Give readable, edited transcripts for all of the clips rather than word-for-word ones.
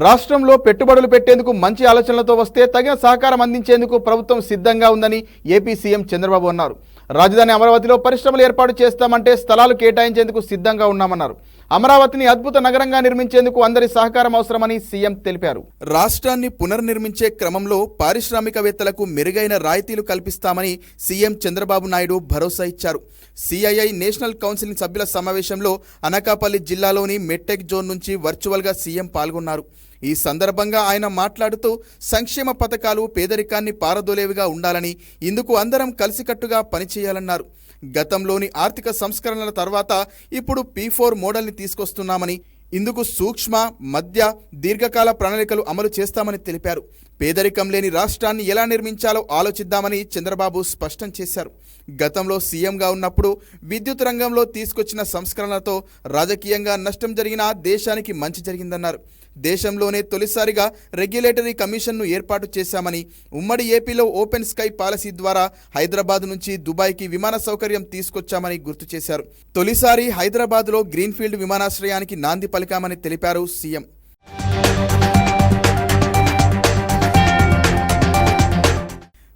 రాష్ట్రంలో పెట్టుబడులు పెట్టేందుకు మంచి ఆలోచనలతో వస్తే తగిన సహకారం అందించేందుకు ప్రభుత్వం సిద్ధంగా ఉందని ఏపీ సీఎం చంద్రబాబు అన్నారు. రాజధాని అమరావతిలో పరిశ్రమలు ఏర్పాటు చేస్తామంటే స్థలాలు కేటాయించేందుకు సిద్ధంగా ఉన్నామన్నారు. అమరావతిని అద్భుత నగరంగా నిర్మించేందుకు అందరి సహకారం అవసరమని సీఎం తెలిపారు. రాష్ట్రాన్ని పునర్నిర్మించే క్రమంలో పారిశ్రామికవేత్తలకు మెరుగైన రాయితీలు కల్పిస్తామని సీఎం చంద్రబాబు నాయుడు భరోసా ఇచ్చారు. సిఐఐ నేషనల్ కౌన్సిల్ సభ్యుల సమావేశంలో అనకాపల్లి జిల్లాలోని మెట్టెక్ జోన్ నుంచి వర్చువల్గా సీఎం పాల్గొన్నారు. ఈ సందర్భంగా ఆయన మాట్లాడుతూ సంక్షేమ పథకాలు పేదరికాన్ని పారదోలేవిగా ఉండాలని, ఇందుకు అందరం కలిసికట్టుగా పనిచేయాలన్నారు. గతంలోని ఆర్థిక సంస్కరణల తర్వాత ఇప్పుడు P4 మోడల్ని తీసుకొస్తున్నామని, ఇందుకు సూక్ష్మ, మధ్య, దీర్ఘకాల ప్రణాళికలు అమలు చేస్తామని తెలిపారు. పేదరికం లేని రాష్ట్రాన్ని ఎలా నిర్మించాలో ఆలోచిద్దామని చంద్రబాబు స్పష్టం చేశారు. గతంలో సీఎంగా ఉన్నప్పుడు విద్యుత్ రంగంలో తీసుకొచ్చిన సంస్కరణలతో రాజకీయంగా నష్టం జరిగినా దేశానికి మంచి జరిగిందన్నారు. దేశంలోనే తొలిసారిగా రెగ్యులేటరీ కమిషన్ను ఏర్పాటు చేశామని, ఉమ్మడి ఏపీలో ఓపెన్ స్కై పాలసీ ద్వారా హైదరాబాద్ నుంచి దుబాయ్కి విమాన సౌకర్యం తీసుకొచ్చామని గుర్తు చేశారు. తొలిసారి హైదరాబాద్లో గ్రీన్ఫీల్డ్ విమానాశ్రయానికి నాంది పలికామని తెలిపారు సీఎం.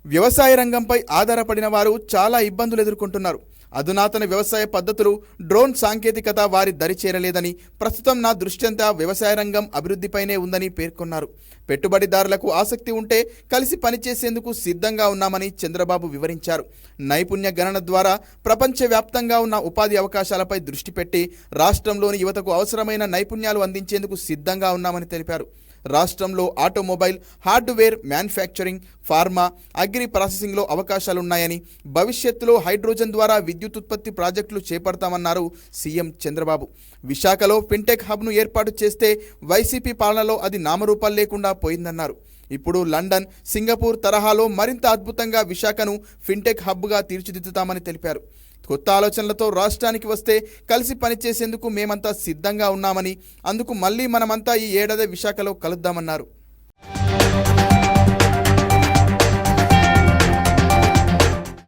వ్యవసాయ రంగంపై ఆధారపడిన వారు చాలా ఇబ్బందులు ఎదుర్కొంటున్నారు. అధునాతన వ్యవసాయ పద్ధతులు, డ్రోన్ సాంకేతికత వారి దరి చేరలేదని, ప్రస్తుతం నా దృష్ట్యంతా వ్యవసాయ రంగం అభివృద్ధిపైనే ఉందని పేర్కొన్నారు. పెట్టుబడిదారులకు ఆసక్తి ఉంటే కలిసి పనిచేసేందుకు సిద్ధంగా ఉన్నామని చంద్రబాబు వివరించారు. నైపుణ్య గణన ద్వారా ప్రపంచవ్యాప్తంగా ఉన్న ఉపాధి అవకాశాలపై దృష్టి పెట్టి రాష్ట్రంలోని యువతకు అవసరమైన నైపుణ్యాలు అందించేందుకు సిద్ధంగా ఉన్నామని తెలిపారు. రాష్ట్రంలో automobile, hardware manufacturing, pharma, agri ప్రాసెసింగ్లో అవకాశాలున్నాయని, భవిష్యత్తులో హైడ్రోజన్ ద్వారా విద్యుత్ ఉత్పత్తి ప్రాజెక్టులు చేపడతామన్నారు సీఎం చంద్రబాబు. విశాఖలో ఫిన్టెక్ హబ్ను ఏర్పాటు చేస్తే వైసీపీ పాలనలో అది నామరూపాలు లేకుండా పోయిందన్నారు. ఇప్పుడు లండన్, సింగపూర్ తరహాలో మరింత అద్భుతంగా విశాఖను ఫిన్టెక్ హబ్గా తీర్చిదిద్దుతామని తెలిపారు. కొత్త ఆలోచనలతో రాష్ట్రానికి వస్తే కలిసి పనిచేసేందుకు మేమంతా సిద్ధంగా ఉన్నామని, అందుకు మళ్ళీ మనమంతా ఈ ఏడాది విశాఖలో కలుద్దామన్నారు.